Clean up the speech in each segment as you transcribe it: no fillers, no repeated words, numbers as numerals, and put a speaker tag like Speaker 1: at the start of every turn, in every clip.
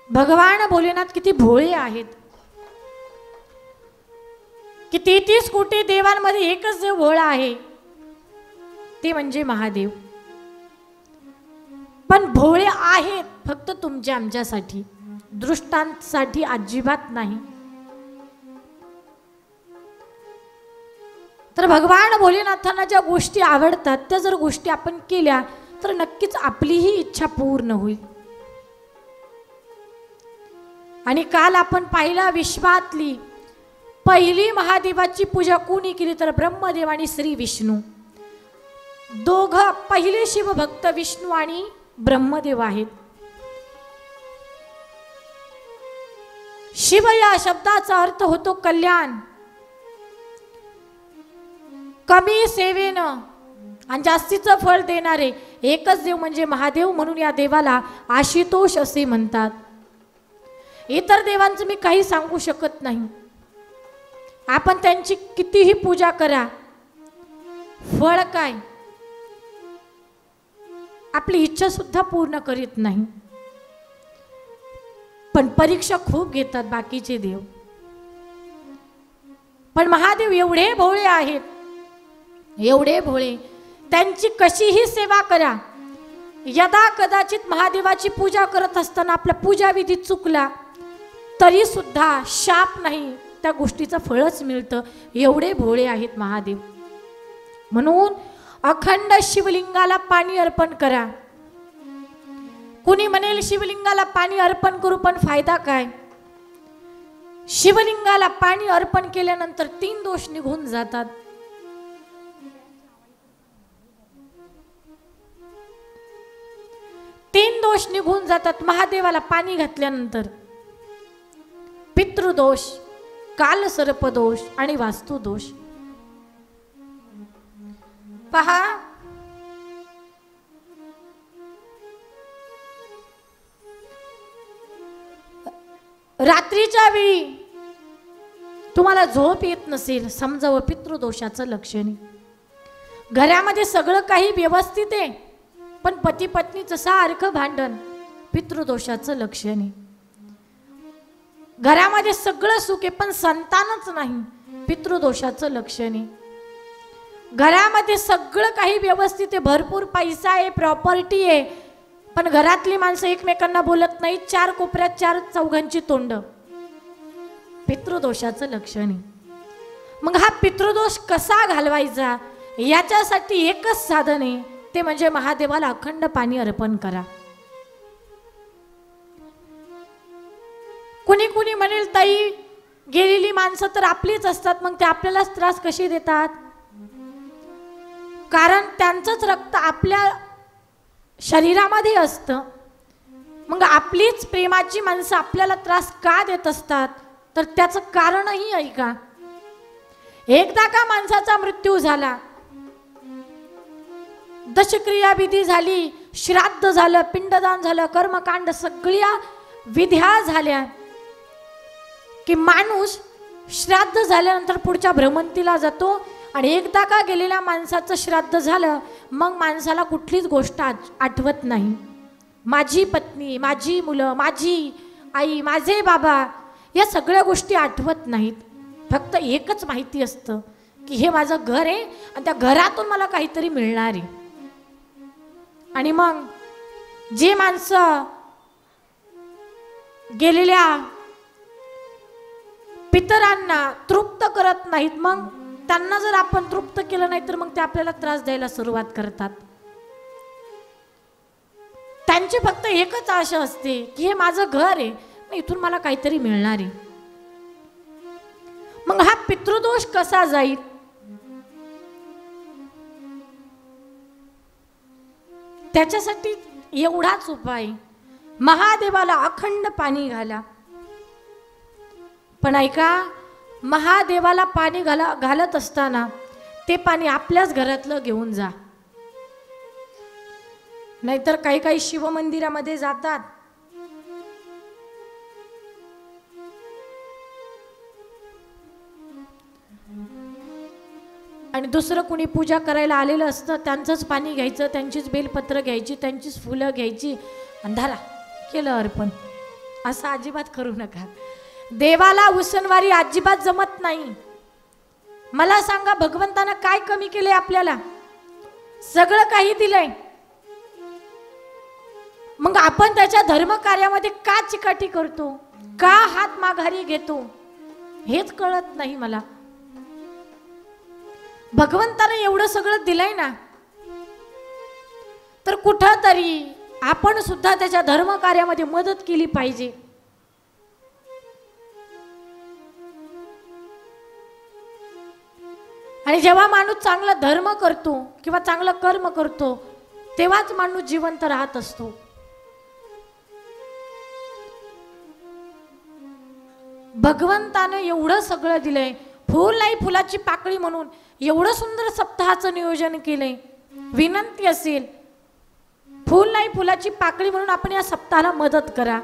Speaker 1: भगवान भोलेनाथ किती भोळे आहेत की 33 कोटी देवांमध्ये एकच देव भोळा आहे, ते म्हणजे महादेव. पण भोळे आहेत फक्त तुमच्या आमच्यासाठी, दृष्टांसाठी अजिबात नाही. तर भगवान भोलेनाथांना ज्या गोष्टी आवडतात त्या जर गोष्टी आपण केल्या तर नक्कीच आपलीही इच्छा पूर्ण होईल. आणि काल आपण पाहिला विश्वातली पहिली महादेवाची पूजा कोणी केली तर ब्रह्मदेव आणि श्री विष्णू, दोघं पहिले शिवभक्त विष्णू आणि ब्रह्मदेव आहेत. शिव या शब्दाचा अर्थ होतो कल्याण, कमी सेवेनं आणि जास्तीचं फळ देणारे एकच देव म्हणजे महादेव. म्हणून या देवाला आशुतोष असे म्हणतात. इतर देवांचं मी काही सांगू शकत नाही. आपण त्यांची कितीही पूजा करा, फळ काय आपली इच्छा सुद्धा पूर्ण करीत नाही. पण परीक्षा खूप घेतात बाकीचे देव. पण महादेव एवढे भोळे आहेत, एवढे भोळे, त्यांची कशीही सेवा करा. यदा कदाचित महादेवाची पूजा करत असताना आपला पूजाविधी चुकला तरी सुद्धा शाप नाही, त्या गोष्टीचं फळच मिळतं. एवढे भोळे आहेत महादेव. म्हणून अखंड शिवलिंगाला पाणी अर्पण करा. कुणी म्हणेल शिवलिंगाला पाणी अर्पण करू पण फायदा काय? शिवलिंगाला पाणी अर्पण केल्यानंतर 3 दोष निघून जातात. तीन दोष निघून जातात महादेवाला पाणी घातल्यानंतर. पितृदोष, काल सर्पदोष आणि वास्तुदोष. पहा, रात्रीच्या वेळी तुम्हाला झोप येत नसेल, समजावं पितृदोषाचं लक्षण आहे. घरामध्ये सगळं काही व्यवस्थित आहे पण पती पत्नीचं सारखं भांडण, पितृदोषाचं लक्षण आहे. घरामध्ये सगळं सुख आहे पण संतानच नाही, पितृदोषाचं लक्षण आहे. घरामध्ये सगळं काही व्यवस्थित आहे, भरपूर पैसा आहे, प्रॉपर्टी आहे, पण घरातली माणसं एकमेकांना बोलत नाही, 4 कोपऱ्यात 4 चौघांची तोंड, पितृदोषाचं लक्षण आहे. मग हा पितृदोष कसा घालवायचा याच्यासाठी एकच साधन आहे, ते म्हणजे महादेवाला अखंड पाणी अर्पण करा. कुणी कुणी म्हणेल ताई गेलेली माणसं तर आपलीच असतात, मग ते आपल्यालाच त्रास कशी देतात? कारण त्यांचंच रक्त आपल्या शरीरामध्ये असतं. मग आपलीच प्रेमाची माणसं आपल्याला त्रास का देत असतात? तर त्याचं कारणही आहे का? एकदा का माणसाचा मृत्यू झाला, दशक्रिया विधी झाली, श्राद्ध झालं, पिंडदान झालं, कर्मकांड सगळ्या विध्या झाल्या की माणूस श्राद्ध झाल्यानंतर पुढच्या भ्रमंतीला जातो. आणि एकदा का गेलेल्या माणसाचं श्राद्ध झालं मग माणसाला कुठलीच गोष्ट आठवत नाही. माझी पत्नी, माझी मुलं, माझी आई, माझे बाबा, या सगळ्या गोष्टी आठवत नाहीत. फक्त एकच माहिती असतं की हे माझं घर आहे आणि त्या घरातून मला काहीतरी मिळणार आहे. आणि मग जे माणसं गेलेल्या पितरांना तृप्त करत नाहीत, मग त्यांना जर आपण तृप्त केलं नाही तर मग ते आपल्याला त्रास द्यायला सुरुवात करतात. त्यांची फक्त एकच आशा असते की हे माझं घर आहे, इथून मला काहीतरी मिळणार आहे. मग हा पितृदोष कसा जाईल? त्याच्यासाठी एवढाच उपाय, महादेवाला अखंड पाणी घाला. पण ऐका, महादेवाला पाणी घालत असताना ते पाणी आपल्याच घरातलं घेऊन जा. नाहीतर काही काही शिवमंदिरामध्ये जातात आणि दुसरं कुणी पूजा करायला आलेलं असतं, त्यांचंच पाणी घ्यायचं, त्यांचीच बेलपत्र घ्यायची, त्यांचीच फुलं घ्यायची, अंधारा केलं अर्पण. असं अजिबात करू नका. देवाला उसनवारी अजिबात जमत नाही. मला सांगा, भगवंतानं काय कमी केले आपल्याला? सगळं काही दिलंय. मग आपण त्याच्या धर्म कार्यामध्ये का चिकाटी करतो, का हात माघारी घेतो, हेच कळत नाही मला. भगवंताने एवढं सगळं दिलंय ना, तर कुठं तरी आपण सुद्धा त्याच्या धर्म कार्यामध्ये मदत केली पाहिजे. आणि जेव्हा माणूस चांगला धर्म करतो किंवा चांगलं कर्म करतो, तेव्हाच माणूस जिवंत राहत असतो. भगवंतानं एवढं सगळं दिलंय. फूल नाही फुलाची पाकळी म्हणून एवढं सुंदर सप्ताहाचं नियोजन केलंय. विनंती असेल, फूल नाही फुलाची पाकळी म्हणून आपण या सप्ताहाला मदत करा.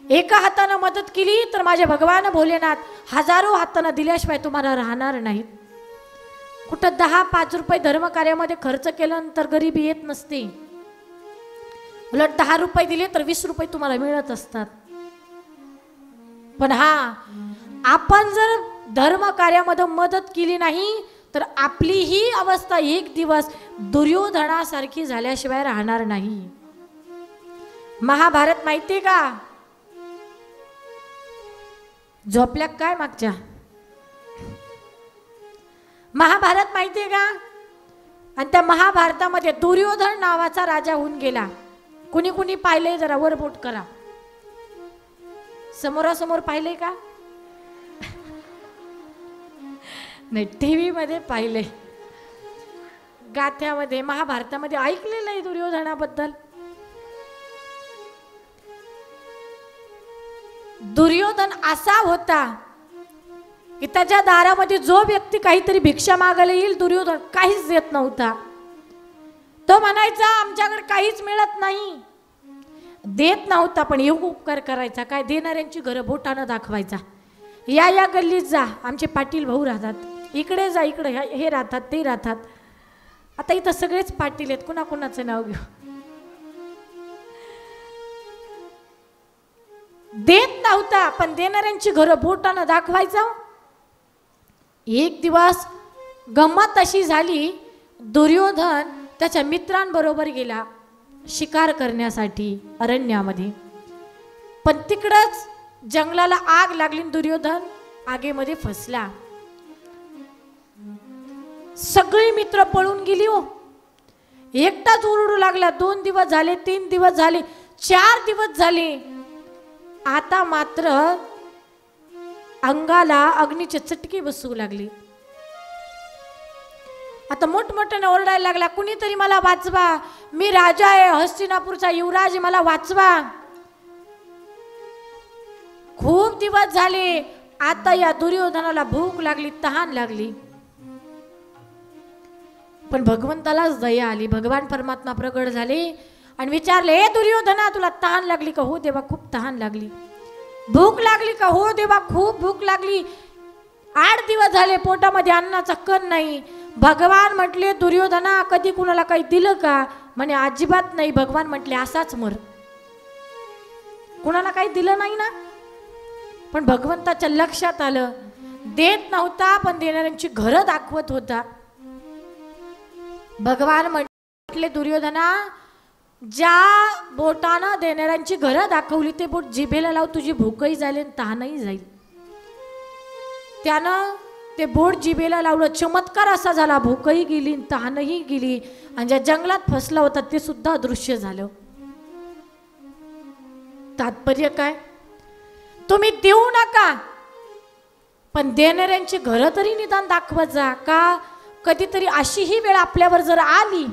Speaker 1: एका हातानं मदत केली तर माझे भगवान भोलेनाथ हजारो हातानं दिल्याशिवाय तुम्हाला राहणार नाहीत. कुठं 10-5 रुपये धर्म कार्यामध्ये खर्च केल्यानंतर गरिबी येत नसते. उलट 10 रुपये दिले तर 20 रुपये तुम्हाला मिळत असतात. पण आपण जर धर्म कार्यामध्ये मदत केली नाही तर आपली ही अवस्था एक दिवस दुर्योधनासारखी झाल्याशिवाय राहणार नाही. महाभारत माहितीये का? झोपल्या काय मागच्या? महाभारत माहितीये का? आणि त्या महाभारतामध्ये दुर्योधन नावाचा राजा होऊन गेला. कुणी कुणी पाहिले? जरा वर बोट करा. समोरासमोर पाहिले का? नाही, टीव्ही मध्ये पाहिले. गाथ्यामध्ये महाभारतामध्ये ऐकलेलं आहे दुर्योधनाबद्दल. दुर्योधन असा होता की त्याच्या दारामध्ये जो व्यक्ती काहीतरी भिक्षा मागायला येईल, दुर्योधन काहीच देत नव्हता. तो म्हणायचा आमच्याकडे काहीच मिळत नाही. देत नव्हता पण एक उपकार करायचा. काय? देणाऱ्यांची घरं बोटानं दाखवायचा. या गल्लीत जा, आमचे पाटील भाऊ राहतात. इकडे जा, इकडे हे राहतात, ते राहतात. आता इथं सगळेच पाटील आहेत, कुणाकुणाचं नाव घेऊ. देत नव्हता पण देणाऱ्यांची घरं बोटानं दाखवायचा. एक दिवस गंमत अशी झाली, दुर्योधन त्याच्या मित्रांबरोबर गेला शिकार करण्यासाठी अरण्यामध्ये. पण तिकडच जंगलाला आग लागली. दुर्योधन आगीमध्ये फसला. सगळी मित्र पळून गेली. हो, एकटाच ओरडू लागला. 2 दिवस झाले, 3 दिवस झाले, 4 दिवस झाले. आता मात्र अंगाला अग्नीची चटकी बसू लागली. आता मोठमोठ्याने ओरडायला लागला, कुणीतरी मला वाचवा, मी राजा आहे, हस्तिनापूरचा युवराज, मला वाचवा. खूप दिवस झाले. आता या दुर्योधनाला भूक लागली, तहान लागली. पण भगवंतालाच दया आली. भगवान परमात्मा प्रगट झाले आणि विचारले, हे दुर्योधना, तुला तहान लागली का? हो देवा, खूप तहान लागली. भूक लागली का? हो देवा, खूप भूक लागली. 8 दिवस झाले पोटामध्ये अन्नाचा कण नाही. भगवान म्हटले, दुर्योधना, कधी कुणाला काही दिलं का? म्हणे अजिबात नाही. भगवान म्हटले, असाच मर. कुणाला काही दिलं नाही ना. पण भगवंताच्या लक्षात आलं, देत नव्हता पण देणाऱ्यांची घरं दाखवत होता. भगवान म्हटले, दुर्योधना, ज्या बोटानं देणाऱ्यांची घरं दाखवली ते बोट जिभेला लाव, तुझी भूकही जाईल आणि तहानही जाईल. त्यानं ते बोट जिभेला लावलं. चमत्कार असा झाला, भूकही गेली, तहानही गेली आणि ज्या जंगलात फसला होता ते सुद्धा अदृश्य झालं. तात्पर्य काय? तुम्ही देऊ नका पण देणाऱ्यांची घरं तरी निदान दाखवत जा. का? कधीतरी अशी ही वेळ आपल्यावर जर आली,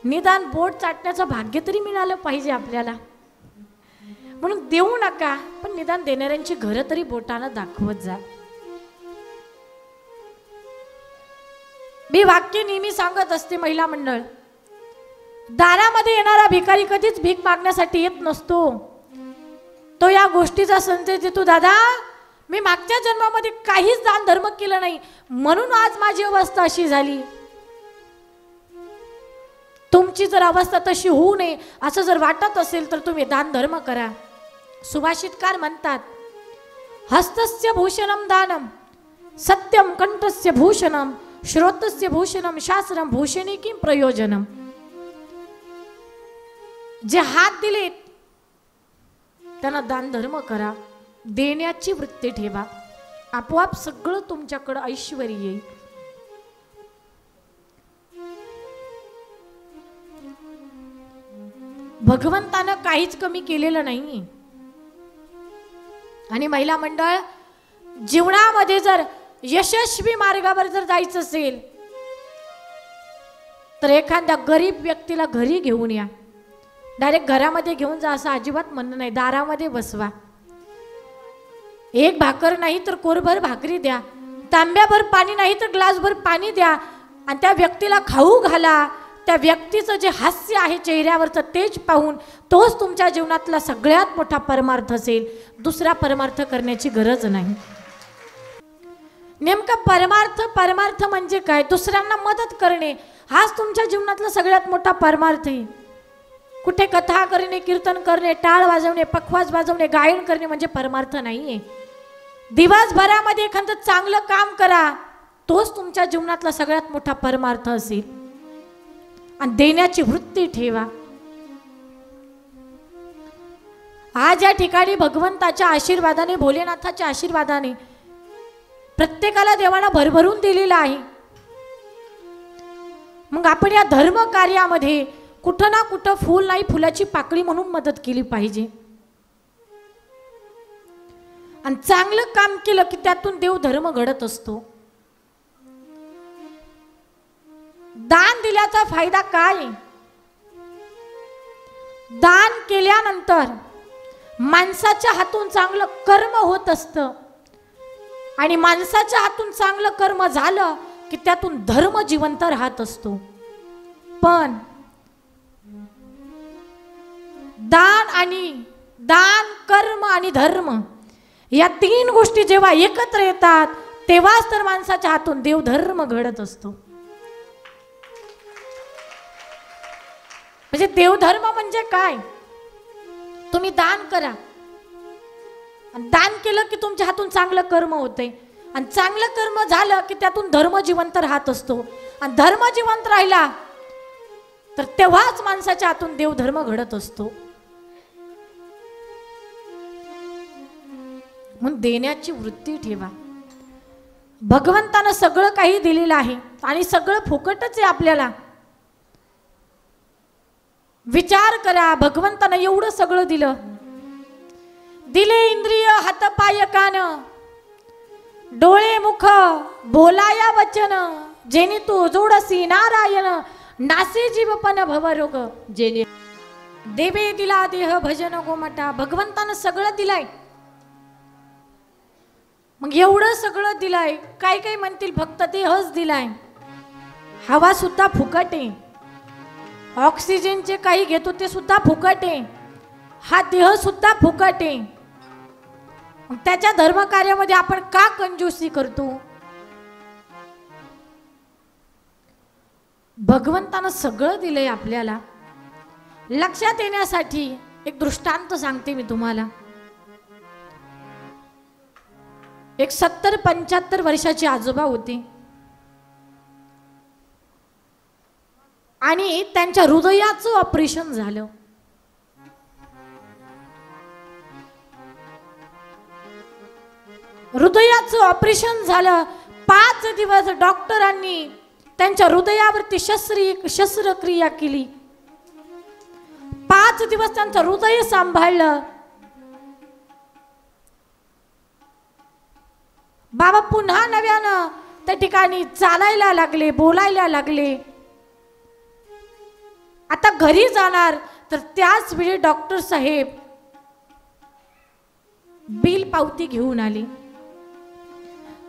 Speaker 1: निदान बोट चाटण्याचं भाग्य तरी मिळालं पाहिजे आपल्याला. म्हणून देऊ नका पण निदान देणाऱ्यांची घरं तरी बोटानं दाखवत जा. मी वाक्य नेहमी सांगत असते, महिला मंडळ, दारामध्ये येणारा भिकारी कधीच भीक मागण्यासाठी येत नसतो. तो या गोष्टीचा संदेश देतो, दादा, मी मागच्या जन्मामध्ये काहीच दान धर्म केलं नाही म्हणून आज माझी अवस्था अशी झाली. तुमची जर अवस्था तशी होऊ नये असं जर वाटत असेल तर तुम्ही दान धर्म करा. सुभाषितकार म्हणतात, हस्तस्य भूषणम दानम, सत्यम कंठस्य भूषणम, श्रोतस्य भूषणम, शास्त्रम भूषणे किं प्रयोजनम. जे हात दिलेत त्यांना दान धर्म करा, देण्याची वृत्ती ठेवा, आपोआप सगळं तुमच्याकडे ऐश्वर्य येईल. भगवंतानं काहीच कमी केलेलं नाही. आणि महिला मंडळ, जीवनामध्ये जर यशस्वी मार्गावर जर जायचं असेल तर एखाद्या गरीब व्यक्तीला घरी घेऊन या. डायरेक्ट घरामध्ये घेऊन जा असं अजिबात म्हणणं नाही. दारामध्ये बसवा. एक भाकर नाही तर कोरभर भाकरी द्या, तांब्याभर पाणी नाही तर ग्लासभर पाणी द्या आणि त्या व्यक्तीला खाऊ घाला. त्या व्यक्तीचं जे हास्य आहे चेहऱ्यावरचं तेज पाहून तोच तुमच्या जीवनातला सगळ्यात मोठा परमार्थ असेल. दुसरा परमार्थ करण्याची गरज नाही. नेमका परमार्थ म्हणजे काय? दुसऱ्यांना मदत करणे हाच तुमच्या जीवनातला सगळ्यात मोठा परमार्थ आहे. कुठे कथा करणे, कीर्तन करणे, टाळ वाजवणे, पखवाज वाजवणे, गायन करणे म्हणजे परमार्थ नाहीये. दिवसभरामध्ये एखादं चांगलं काम करा, तोच तुमच्या जीवनातला सगळ्यात मोठा परमार्थ असेल. आणि देण्याची वृत्ती ठेवा. आज या ठिकाणी भगवंताच्या आशीर्वादाने, भोलेनाथाच्या आशीर्वादाने प्रत्येकाला देवाला भरभरून दिलेला आहे. मग आपण या धर्म कार्यामध्ये कुठं ना कुठं फूल नाही फुलाची पाकळी म्हणून मदत केली पाहिजे. आणि चांगलं काम केलं की त्यातून देव धर्म घडत असतो. दान दिल्याचा फायदा काय? दान केल्यानंतर माणसाच्या हातून चांगलं कर्म होत असतं आणि माणसाच्या हातून चांगलं कर्म झालं की त्यातून धर्म जिवंत राहत असतो. पण दान, कर्म आणि धर्म या तीन गोष्टी जेव्हा एकत्र येतात तेव्हाच तर माणसाच्या हातून देव धर्म घडत असतो. म्हणजे देवधर्म म्हणजे काय? तुम्ही दान करा, दान केलं की तुमच्या हातून चांगलं कर्म होते आणि चांगलं कर्म झालं की त्यातून धर्म जिवंत राहत असतो आणि धर्म जिवंत राहिला तर तेव्हाच माणसाच्या हातून देवधर्म घडत असतो. म्हणून देण्याची वृत्ती ठेवा. भगवंतानं सगळं काही दिलेलं आहे आणि सगळं फुकटच आहे आपल्याला. विचार करा, भगवंतानं एवढं सगळं दिलं. दिले इंद्रिय, हात पाय कान, डोळे मुख, बोलाया वचन, जेणे तू जोडसी नारायण, नासे जीवपन भवरोग, जेणे देवे दिला देह भजन गोमटा. भगवंतानं सगळं दिलंय. मग एवढं सगळं दिलंय, काय काय म्हणतील फक्त देहच दिलाय. हवा सुद्धा फुकट आहे, ऑक्सिजनचे काही घेतो ते सुद्धा फुकट आहे, हा देह सुद्धा फुकट आहे. त्याच्या धर्म कार्यामध्ये आपण का कंजूसी करतो? भगवंतानं सगळं दिलंय आपल्याला. लक्षात येण्यासाठी एक दृष्टांत सांगते मी तुम्हाला. एक 70-75 वर्षाचे आजोबा होते आणि त्यांच्या हृदयाचं ऑपरेशन झालं. हृदयाचं ऑपरेशन झालं. 5 दिवस डॉक्टरांनी त्यांच्या हृदयावरती शस्त्रक्रिया केली. 5 दिवस त्यांचं हृदय सांभाळलं. बाबा पुन्हा नव्यानं त्या ठिकाणी चालायला लागले, बोलायला लागले. आता घरी जाणार तर त्याच वेळी डॉक्टर साहेब बिल पावती घेऊन आले.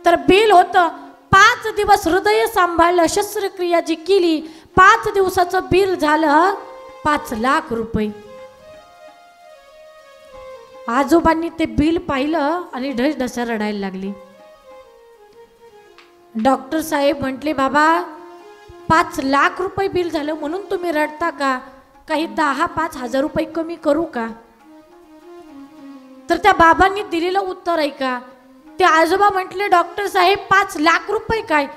Speaker 1: तर बिल होतं 5 दिवस हृदय सांभाळलं, शस्त्रक्रिया जी केली, 5 दिवसाचं बिल झालं 5 लाख रुपये. आजोबांनी ते बिल पाहिलं आणि ढसढसा रडायला लागले. डॉक्टर साहेब म्हटले, बाबा 5 लाख रुपये बिल झालं म्हणून तुम्ही रडता का? काही 10-5 हजार रुपये कमी करू का? तर त्या बाबांनी दिलेलं उत्तर ऐका. ते आजोबा म्हटले, डॉक्टर साहेब 5 लाख रुपये काय,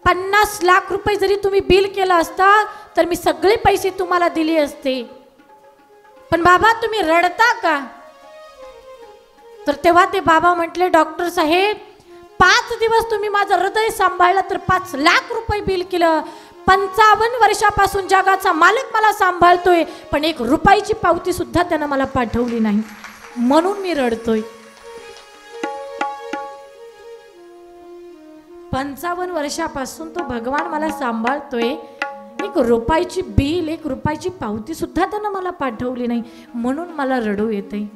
Speaker 1: 50 लाख रुपये जरी तुम्ही बिल केलं असता तर मी सगळे पैसे तुम्हाला दिले असते, पण बाबा तुम्ही रडता का? तर तेव्हा ते बाबा म्हटले, डॉक्टर साहेब 5 दिवस तुम्ही माझं हृदय सांभाळलं तर 5 लाख रुपये बिल केलं. 55 वर्षापासून जगाचा मालक मला सांभाळतोय, पण 1 रुपयाची पावती सुद्धा त्यानं मला पाठवली नाही, म्हणून मी रडतोय. 55 वर्षापासून तो भगवान मला सांभाळतोय, 1 रुपयाची बिल, 1 रुपयाची पावती सुद्धा त्यानं मला पाठवली नाही, म्हणून मला रडू येते.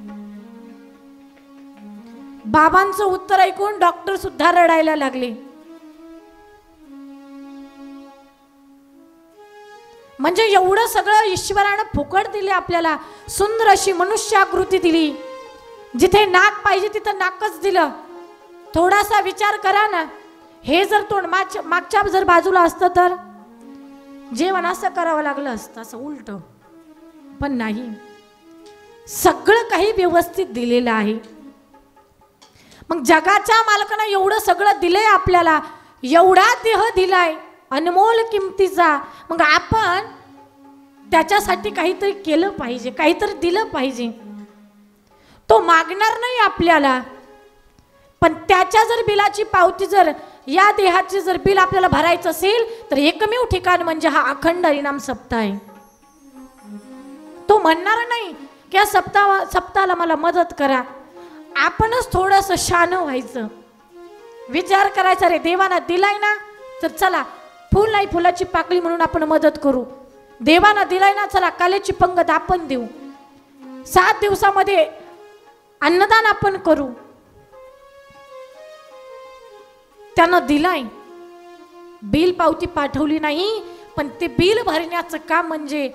Speaker 1: बाबांचं उत्तर ऐकून डॉक्टर सुद्धा रडायला लागले. म्हणजे एवढं सगळं ईश्वरानं फुकट दिले आपल्याला. सुंदर अशी मनुष्याकृती दिली, जिथे नाक पाहिजे तिथं नाकच दिलं. थोडासा विचार करा ना, हे जर तोंड मागच्या जर बाजूला असतं तर जेवण असं करावं लागलं असतं, असं उलट. पण नाही, सगळं काही व्यवस्थित दिलेलं आहे. मग जगाच्या मालकानं एवढं सगळं दिलंय आपल्याला, एवढा देह दिलाय अनमोल किमतीचा, मग आपण त्याच्यासाठी काहीतरी केलं पाहिजे, काहीतरी दिलं पाहिजे. तो मागणार नाही आपल्याला, पण त्याच्या जर बिलाची पावती, जर या देहाचे जर बिल आपल्याला भरायचं असेल तर एकमेव ठिकाण म्हणजे हा अखंड हरिनाम सप्ताह आहे. तो म्हणणार नाही की या सप्ताहाला मला मदत करा. आपणच थोडंसं शान व्हायचं, विचार करायचा, रे देवाना दिलाय ना तर चला फुल नाही फुलाची पाकळी म्हणून आपण मदत करू. देवाना दिलाय ना, चला काल्याची पंगत आपण देऊ. 7 दिवसामध्ये अन्नदान आपण करू. त्यानं दिलाय, बिल पावती पाठवली नाही, पण ते बिल भरण्याचं काम म्हणजे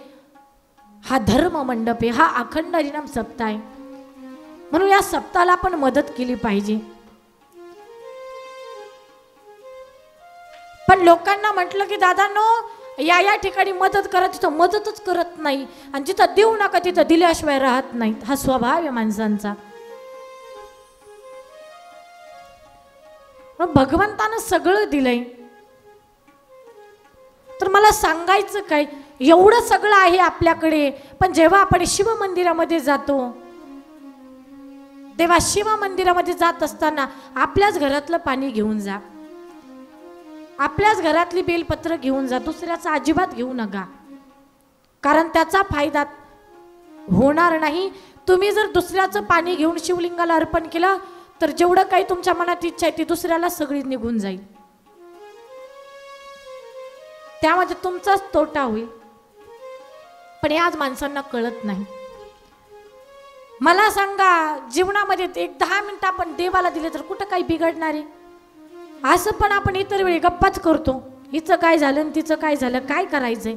Speaker 1: हा धर्म मंडप आहे, हा अखंड हरिनाम सप्ताह आहे. म्हणून या सप्ताहाला आपण मदत केली पाहिजे. पण लोकांना म्हटलं की दादांनो या ठिकाणी मदत करा, तिथं मदतच करत नाही, आणि जिथं देऊ नका तिथं दिल्याशिवाय राहत नाहीत. हा स्वभाव आहे माणसांचा. भगवंतानं सगळं दिलंय, तर मला सांगायचं काय, एवढं सगळं आहे आपल्याकडे, पण जेव्हा आपण शिव मंदिरामध्ये जातो तेव्हा शिव मंदिरामध्ये जात असताना आपल्याच घरातलं पाणी घेऊन जा, आपल्याच घरातली बेलपत्र घेऊन जा, दुसऱ्याचा अजिबात घेऊ नका, कारण त्याचा फायदा होणार नाही. तुम्ही जर दुसऱ्याचं पाणी घेऊन शिवलिंगाला अर्पण केलं तर जेवढं काही तुमच्या मनात इच्छा आहे ती दुसऱ्याला सगळी निघून जाईल, त्यामध्ये तुमचाच तोटा होईल. पण हे आज माणसांना कळत नाही. मला सांगा, जीवनामध्ये 1-10 मिनिटं आपण देवाला दिले तर कुठं काही बिघडणार आहे? असं पण आपण इतर वेळी गप्पाच करतो, हिचं काय झालं तिचं काय झालं, काय करायचंय.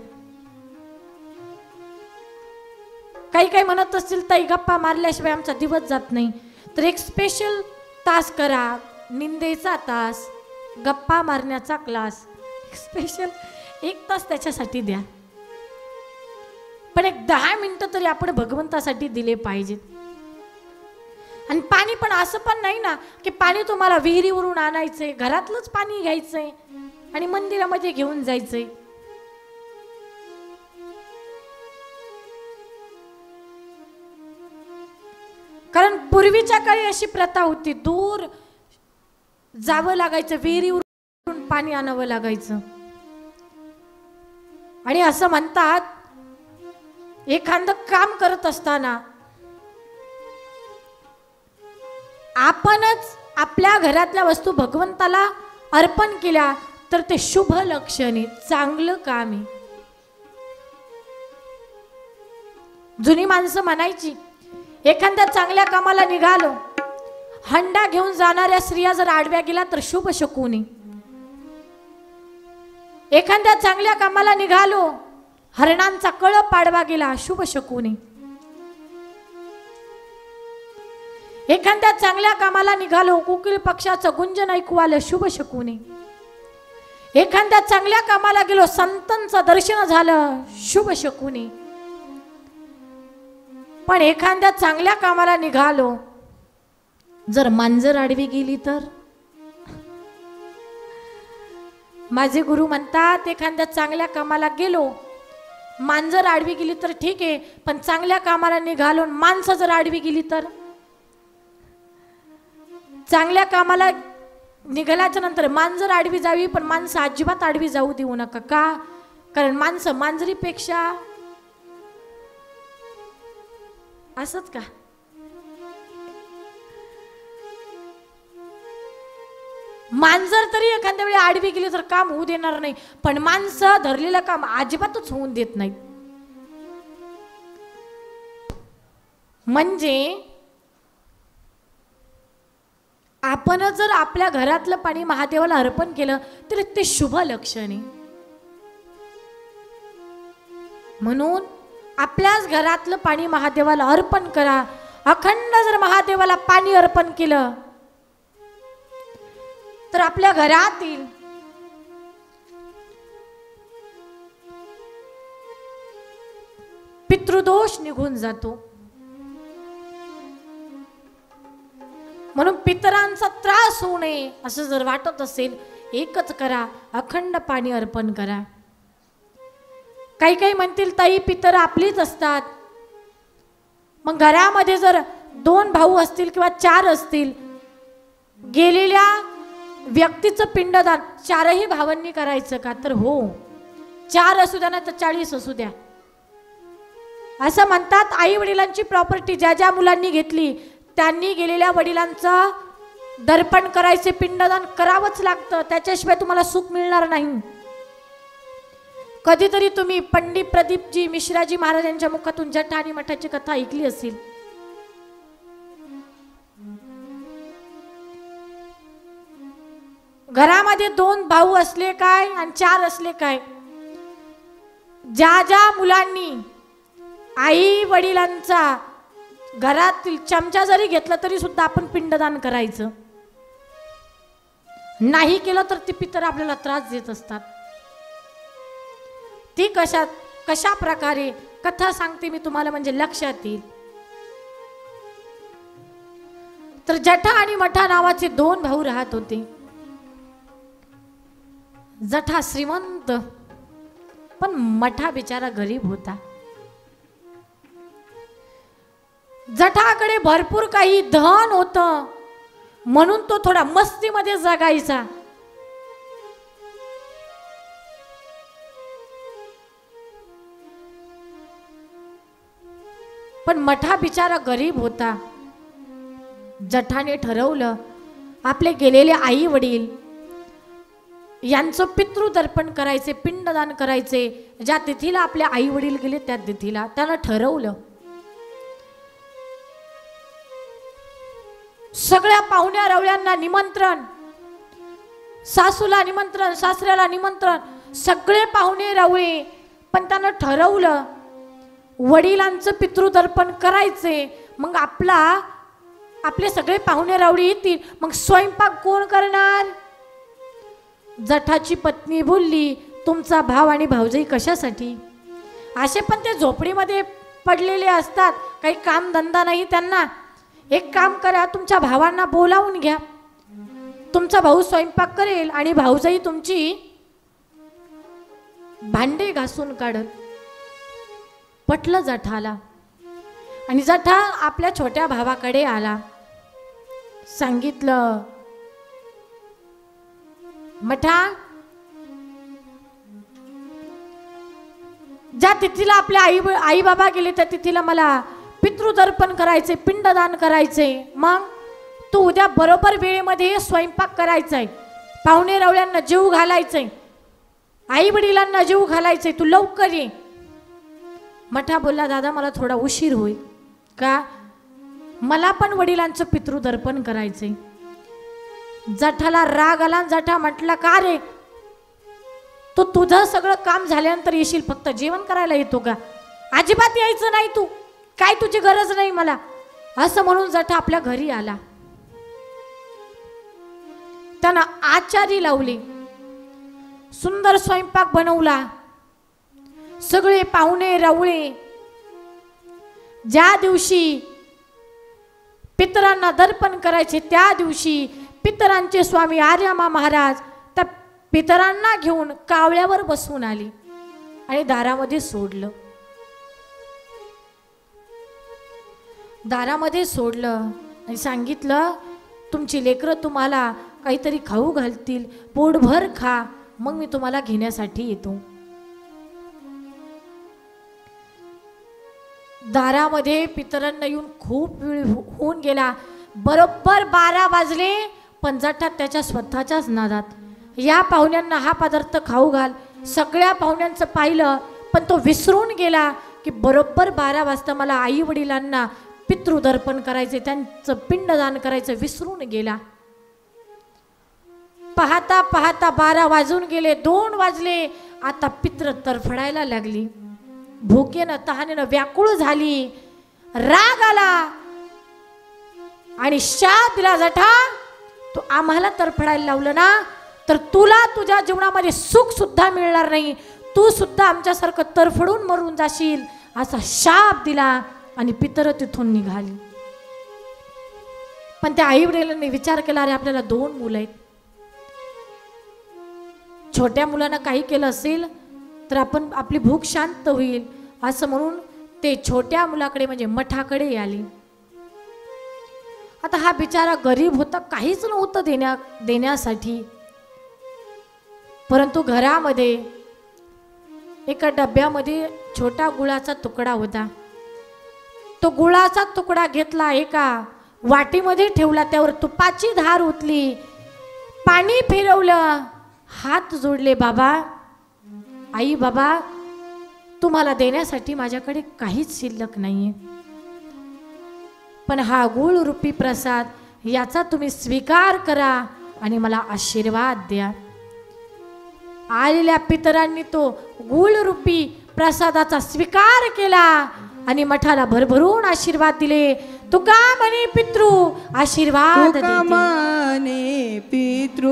Speaker 1: काही म्हणत असतील ताई गप्पा मारल्याशिवाय आमचा दिवस जात नाही, तर एक स्पेशल तास करा, निंदेचा तास, गप्पा मारण्याचा क्लास, स्पेशल 1 तास त्याच्यासाठी द्या. पण 10 मिनिटं तरी आपण भगवंतासाठी दिले पाहिजेत. आणि पाणी पण असं पण नाही ना की पाणी तुम्हाला विहिरीवरून आणायचंय, घरातलंच पाणी घ्यायचंय आणि मंदिरामध्ये घेऊन जायचंय. कारण पूर्वीच्या काळी अशी प्रथा होती, दूर जावं लागायचं, विहिरीवरून पाणी आणावं लागायचं. आणि असं म्हणतात, एखादं काम करत असताना आपणच आपल्या घरातल्या वस्तू भगवंताला अर्पण केल्या तर ते शुभ लक्षणे, चांगलं काम आहे. जुनी माणसं म्हणायची, एखाद्या चांगल्या कामाला निघालो, हंडा घेऊन जाणाऱ्या स्त्रिया जर आडव्या गेला तर शुभ शकुनी. एखाद्या चांगल्या कामाला निघालो, हरणांचा कळप पाडवा गेला, शुभ शकुनी. एखाद्या चांगल्या कामाला निघालो, कोकिल पक्षाचं गुंजन ऐकू आलं, शुभ शकुनी. एखाद्या चांगल्या कामाला गेलो, संतांचं दर्शन झालं, शुभ शकुनी. पण एखाद्या चांगल्या कामाला निघालो जर मांजर आडवी गेली तर? माझे गुरु म्हणतात एखाद्या चांगल्या कामाला गेलो, मांजर आडवी गेली तर ठीक आहे, पण चांगल्या कामाला निघालो माणसं जर आडवी गेली तर? चांगल्या कामाला निघाल्याच्या नंतर मांजर आडवी जावी, पण माणसं अजिबात आडवी जाऊ देऊ नका. का? कारण माणसं मांजरीपेक्षा असंच का? मांजर तरी एखाद्या वेळी आडवी गेली तर काम होऊ देणार नाही, पण माणसं धरलेलं काम अजिबातच होऊन देत नाहीत. म्हणजे आपण जर आपल्या घरातलं पाणी महादेवाला अर्पण केलं तर ते शुभ लक्षण आहे. म्हणून आपल्याच घरातलं पाणी महादेवाला अर्पण करा. अखंड जर महादेवाला पाणी अर्पण केलं तर आपल्या घरातील पितृदोष निघून जातो. म्हणून पितरांचा त्रास होऊ नये असं जर वाटत असेल, एकच करा, अखंड पाणी अर्पण करा. काही काही म्हणतील ताई पितर आपलीच असतात. मग घरामध्ये जर 2 भाऊ असतील किंवा 4 असतील, गेलेल्या व्यक्तीचं पिंडदान 4ही भावांनी करायचं का? तर हो, 4 असू द्या ना तर 40 असू द्या. असं म्हणतात आई वडिलांची प्रॉपर्टी ज्या ज्या मुलांनी घेतली त्यांनी गेलेल्या वडिलांचं दर्पण करायचे, पिंडदान करावंच लागतं. त्याच्याशिवाय तुम्हाला सुख मिळणार नाही. कधीतरी तुम्ही पंडित प्रदीपजी मिश्राजी महाराजांच्या मुखातून जटा आणि मठाची कथा ऐकली असेल. घरामध्ये 2 भाऊ असले काय आणि 4 असले काय, ज्या ज्या मुलांनी आई वडिलांचा घरातील चमचा जरी घेतला तरी सुद्धा आपण पिंडदान करायचं. नाही केलं तर ती पितर आपल्याला त्रास देत असतात. ती कशा प्रकारे कथा सांगते मी तुम्हाला, म्हणजे लक्षात येईल. तर जठा आणि मठा नावाचे 2 भाऊ राहत होते. जठा श्रीमंत, पण मठा बिचारा गरीब होता. जठाकडे भरपूर काही धन होतं, म्हणून तो थोडा मस्तीमध्ये जगायचा. पण मठा बिचारा गरीब होता. जठाने ठरवलं आपले गेलेले आई वडील यांचं पितृदर्पण करायचे, पिंडदान करायचे. ज्या तिथीला आपले आई वडील गेले त्या तिथीला त्यानं ठरवलं. सगळ्या पाहुण्या रवळ्यांना निमंत्रण, सासूला निमंत्रण, सासऱ्याला निमंत्रण, सगळे पाहुणे रवळे. पण त्यानं ठरवलं वडिलांचं पितृदर्पण करायचे. मग आपले सगळे पाहुणे रावळे येतील, मग स्वयंपाक कोण करणार? जठाची पत्नी बोलली, तुमचा भाव आणि भाऊजाई कशासाठी? असे पण ते झोपडीमध्ये पडलेले असतात, काही काम धंदा नाही त्यांना. एक काम करा, तुमच्या भावांना बोलावून घ्या, तुमचा भाऊ स्वयंपाक करेल आणि भाऊजाई तुमची भांडे घासून काढत. पटलं जठाला. आणि जठा आपल्या छोट्या भावाकडे आला, सांगितलं, मठा, ज्या तिथीला आपल्या आई बाबा गेले त्या तिथीला मला पितृदर्पण करायचे, पिंडदान करायचे. मग तू उद्या बरोबर वेळेमध्ये स्वयंपाक करायचाय, पाहुणे रावळ्यांना जीव घालायचंय, आई वडिलांना जीव घालायचंय, तू लवकर ये. मठा बोलला, दादा मला थोडा उशीर होईल. का? मला पण वडिलांचं पितृदर्पण करायचंय. जठाला राग आला. जठा म्हटला, का रे, तू तुझं सगळं काम झाल्यानंतर येशील, फक्त जेवण करायला येतो का? अजिबात यायचं नाही, तू काय, तुझी गरज नाही मला. असं म्हणून जठा आपल्या घरी आला. त्यानं आचारी लावली, सुंदर स्वयंपाक बनवला. सगळे पाहुणे रवळे ज्या दिवशी पितरांना दर्पण करायचे त्या दिवशी पितरांचे स्वामी आर्यमा महाराज त्या पितरांना घेऊन कावळ्यावर बसवून आली आणि दारामध्ये सोडलं. दारामध्ये सोडलं आणि सांगितलं, तुमची लेकरं तुम्हाला काहीतरी खाऊ घालतील, पोटभर खा, मग मी तुम्हाला घेण्यासाठी येतो. दारामध्ये पितरांना येऊन खूप वेळ होऊन गेला. बरोबर 12 वाजले, पण जठात त्याच्या स्वतःच्याच नादात, या पाहुण्यांना हा पदार्थ खाऊ घाल. सगळ्या पाहुण्यांचं पाहिलं, पण तो विसरून गेला की बरोबर 12 वाजता मला आई वडिलांना पितृदर्पण करायचे, त्यांचं पिंडदान करायचं विसरून गेला. पाहता पाहता 12 वाजून गेले, 2 वाजले. आता पित्र तरफडायला लागली, भुकेनं तहानेनं व्याकुळ झाली. राग आला आणि शाप दिला, जठा तू आम्हाला तरफडायला लावलं ना, तर तुला तुझ्या जीवनामध्ये सुख सुद्धा मिळणार नाही, तू सुद्धा आमच्यासारखं तरफडून मरून जाशील, असा शाप दिला आणि पितर तिथून निघाली. पण त्या आई वडिलांनी विचार केला, अरे आपल्याला 2 मुलं आहेत, छोट्या मुलांना काही केलं असेल तर आपण आपली भूक शांत होईल, असं म्हणून ते छोट्या मुलाकडे म्हणजे मठाकडे आले. आता हा बिचारा गरीब होता, काहीच नव्हतं देण्यासाठी, परंतु घरामध्ये एका डब्यामध्ये छोटा गुळाचा तुकडा होता. तो गुळाचा तुकडा घेतला, एका वाटीमध्ये ठेवला, त्यावर तुपाची धार ओतली, पाणी फिरवलं, हात जोडले, बाबा आई बाबा तुम्हाला देण्यासाठी माझ्याकडे काहीच शिल्लक नाहीये, पण हा गुळ रूपी प्रसाद याचा तुम्ही स्वीकार करा आणि मला आशीर्वाद द्या. आलेल्या पितरांनी तो गुळ रूपी प्रसादाचा स्वीकार केला आणि मठाला भरभरून आशीर्वाद दिले. तुका म्हणे पितृ आशीर्वाद देते,
Speaker 2: तुका म्हणे पितृ,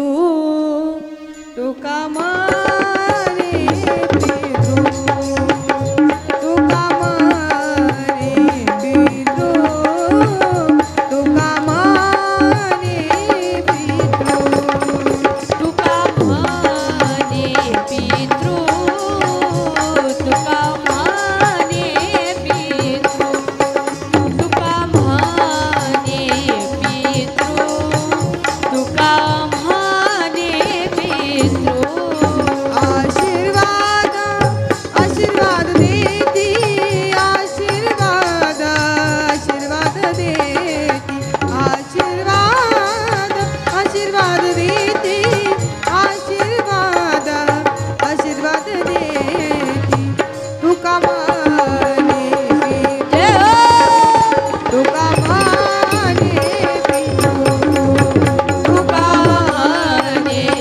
Speaker 2: तुका म्हणे पितृ, तुका म्हणे पितृ, तुका म्हणे पितृ,
Speaker 3: तुका म्हणे पितृ, तुका म्हणे पितृ, तुका म्हणे पितृ, तुका म्हणे पितृ.
Speaker 2: आशीर्वाद आशीर्वाद देती, आशीर्वाद आशीर्वाद देती, आशीर्वाद आशीर्वाद देती, आशीर्वाद आशीर्वाद देती. तुका म्हणे पितृ, तुका म्हणे पितृ, तुका म्हणे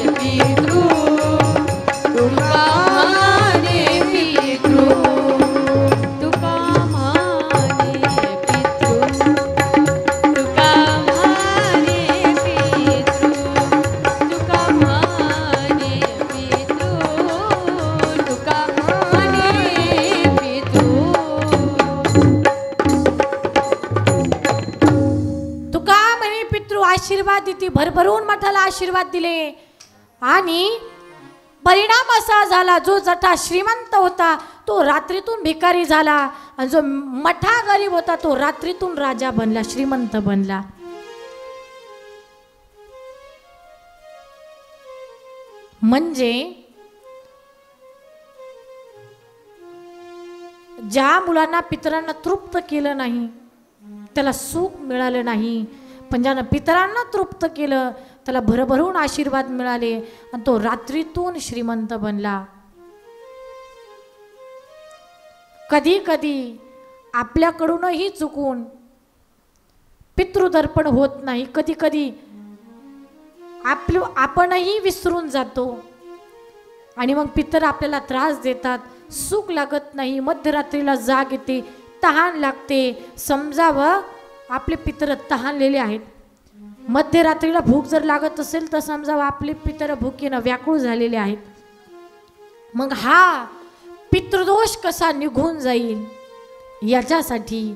Speaker 2: पितृ, तुका म्हणे पितृ,
Speaker 3: तुका म्हणे पितृ, तुका म्हणे पितृ, तुका म्हणे पितृ, तुका म्हणे पितृ.
Speaker 1: तुका म्हणे पितृ आशीर्वाद देते, भरभरून मठाला आशीर्वाद दिले. आणि परिणाम असा झाला, जो जठा श्रीमंत होता तो रात्रीतून भिकारी झाला आणि जो मठा गरीब होता तो रात्रीतून राजा बनला, श्रीमंत बनला. म्हणजे ज्या मुलांना पितरांना तृप्त केलं नाही त्याला सुख मिळालं नाही, पण ज्यानं पितरांना तृप्त केलं त्याला भरभरून आशीर्वाद मिळाले आणि तो रात्रीतून श्रीमंत बनला. कधी कधी आपल्याकडूनही चुकून पितृदर्पण होत नाही, कधी कधी आपणही विसरून जातो आणि मग पितर आपल्याला त्रास देतात, सुख लागत नाही, मध्यरात्रीला जाग येते, तहान लागते. समजावं आपले पितर तहानलेले आहेत, मध्यरात्रीला भूक जर लागत असेल तर समजावं आपले पितर भुकेनं व्याकुळ झालेले आहेत. मग हा पितृदोष कसा निघून जाईल याच्यासाठी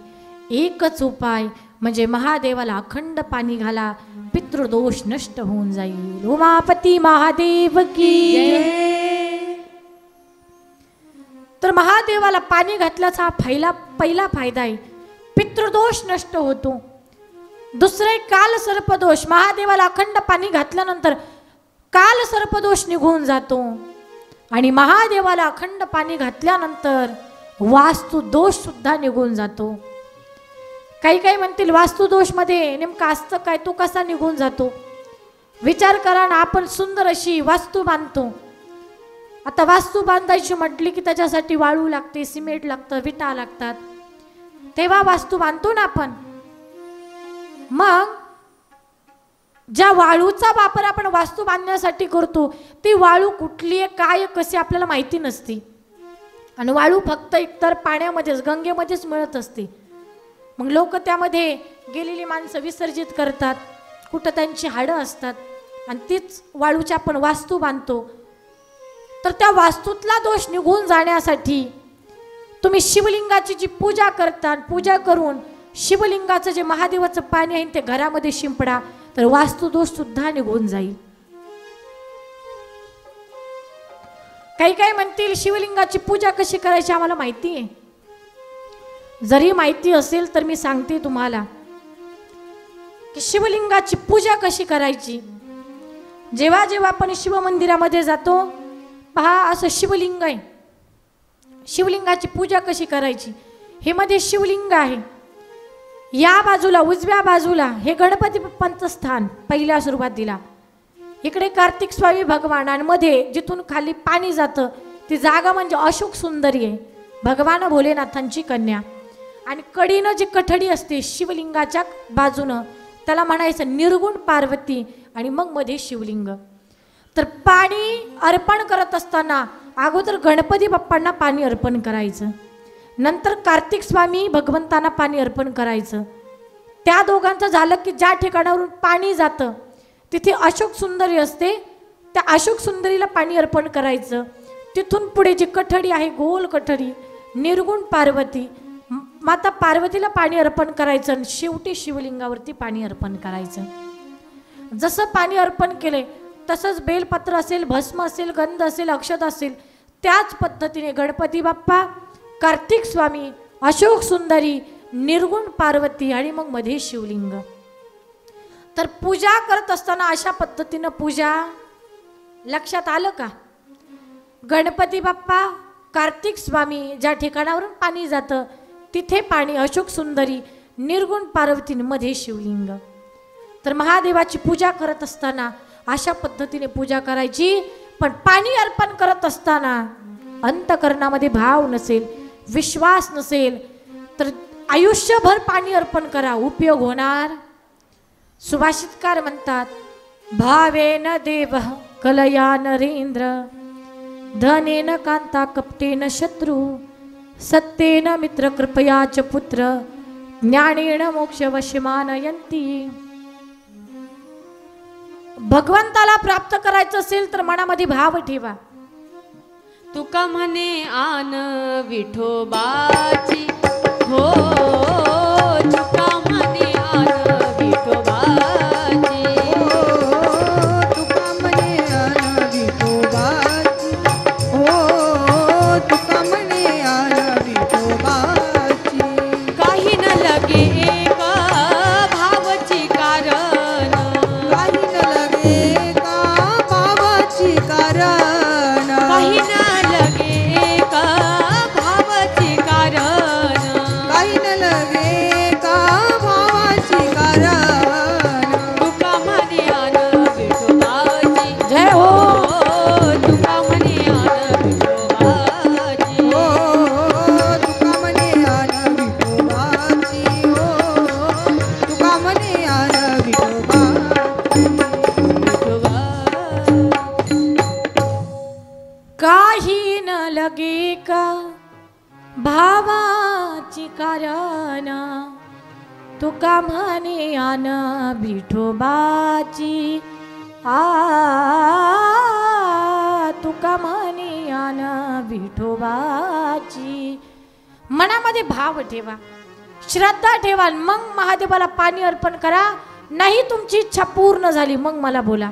Speaker 1: एकच उपाय, म्हणजे महादेवाला अखंड पाणी घाला, पितृदोष नष्ट होऊन जाईल. उमापती महादेव की जय. तर महादेवाला पाणी घातल्याचा हा पहिला फायदा आहे, पितृदोष नष्ट होतो. दुसरे काल सर्पदोष, महादेवाला अखंड पाणी घातल्यानंतर काल सर्पदोष निघून जातो. आणि महादेवाला अखंड पाणी घातल्यानंतर वास्तु दोष सुद्धा निघून जातो. काही म्हणतील वास्तुदोष मध्ये नेमका असतं काय, तो कसा निघून जातो? विचार करा ना, आपण सुंदर अशी वास्तू बांधतो. आता वास्तू बांधायची म्हटली की त्याच्यासाठी वाळू लागते, सिमेंट लागतं, विटा लागतात, तेव्हा वास्तू बांधतो ना आपण. मग ज्या वाळूचा वापर आपण वास्तू बांधण्यासाठी करतो, ती वाळू कुठली आहे, काय कशी आपल्याला माहिती नसते. आणि वाळू फक्त एकतर पाण्यामध्येच, गंगेमध्येच मिळत असते. मग लोक त्यामध्ये गेलेली माणसं विसर्जित करतात, कुठं त्यांची हाडं असतात, आणि तीच वाळूची आपण वास्तू बांधतो. तर त्या वास्तूतला दोष निघून जाण्यासाठी तुम्ही शिवलिंगाची जी पूजा करता, पूजा करून शिवलिंगाचं जे महादेवाचं पाणी आहे ते घरामध्ये शिंपडा, तर वास्तुदोष सुद्धा निघून जाईल. काही म्हणतील शिवलिंगाची पूजा कशी करायची आम्हाला माहिती आहे. जरी माहिती असेल तर मी सांगते तुम्हाला की शिवलिंगाची पूजा कशी करायची. जेव्हा आपण शिव मंदिरामध्ये जातो, पहा असं शिवलिंग आहे. शिवलिंगाची पूजा कशी करायची, हे मध्ये शिवलिंग आहे. या बाजूला उजव्या बाजूला हे गणपती बाप्पांचं स्थान पहिल्या सुरुवातीला, इकडे कार्तिक स्वामी भगवान, आणि मध्ये जिथून खाली पाणी जातं ती जागा म्हणजे अशोक सुंदरी आहे, भगवान भोलेनाथांची कन्या. आणि कडीनं जी कठडी असते शिवलिंगाच्या बाजूनं, त्याला म्हणायचं निर्गुण पार्वती, आणि मग मध्ये शिवलिंग. तर पाणी अर्पण करत असताना अगोदर गणपती बाप्पांना पाणी अर्पण करायचं, नंतर कार्तिक स्वामी भगवंतांना पाणी अर्पण करायचं. त्या दोघांचं झालं की ज्या ठिकाणावरून पाणी जातं तिथे अशोक सुंदरी असते, त्या अशोक सुंदरीला पाणी अर्पण करायचं. तिथून पुढे जी कठडी आहे, गोल कठडी, निर्गुण पार्वती, माता पार्वतीला पाणी अर्पण करायचं, आणि शेवटी शिवलिंगावरती पाणी अर्पण करायचं. जसं पाणी अर्पण केले तसंच बेलपत्र असेल, भस्म असेल, गंध असेल, अक्षत असेल, त्याच पद्धतीने गणपती बाप्पा, कार्तिक स्वामी, अशोक सुंदरी, निर्गुण पार्वती, आणि मग मध्ये शिवलिंग. तर पूजा करत असताना अशा पद्धतीनं पूजा. लक्षात आलं का? गणपती बाप्पा, कार्तिक स्वामी, ज्या ठिकाणावरून पाणी जातं तिथे पाणी, अशोक सुंदरी, निर्गुण पार्वती, मध्ये शिवलिंग. तर महादेवाची पूजा करत असताना अशा पद्धतीने पूजा करायची. पण पाणी अर्पण करत असताना अंतकरणामध्ये भाव नसेल, विश्वास नसेल, तर आयुष्यभर पाणी अर्पण करा, उपयोग होणार. सुभाषितकार म्हणतात, भावेन देव कलया नरेंद्र, धनेन कांता कपटेन शत्रू, सत्तेन मित्र कृपया च पुत्र, ज्ञानेन मोक्ष वशमानयंती. भगवंताला प्राप्त करायचं असेल तर मनामध्ये भाव ठेवा.
Speaker 3: तुका म्हणे आन विठोबाची, हो तुका म्हणे आन विठोबाची,
Speaker 2: तुका म्हणे आन विठोबाची, हो तुका म्हणे आन विठोबाची.
Speaker 3: काही न लगे एका भावची कारण,
Speaker 2: काही न लगे का भावाची कारण,
Speaker 3: काही न लगे एका भावची कारण,
Speaker 2: काही न लगे का भावाची कारण.
Speaker 3: तुका म्हणे आन विठोबाची,
Speaker 1: जय हो.
Speaker 3: तुका म्हणे आन विठोबाची,
Speaker 2: हो तुका म्हणे आन विठोबाची, हो तुका म्हणे आन विठोबाची.
Speaker 3: विठोबा.
Speaker 1: काही न लगे का भावाची कारण, तुका म्हणे आन विठोबाची, तुका म्हणे आन विठोबाची. मनामध्ये भाव ठेवा. श्रद्धा ठेवाल मग महादेवाला पाणी अर्पण करा. नाही तुमची इच्छा पूर्ण झाली मग मला बोला.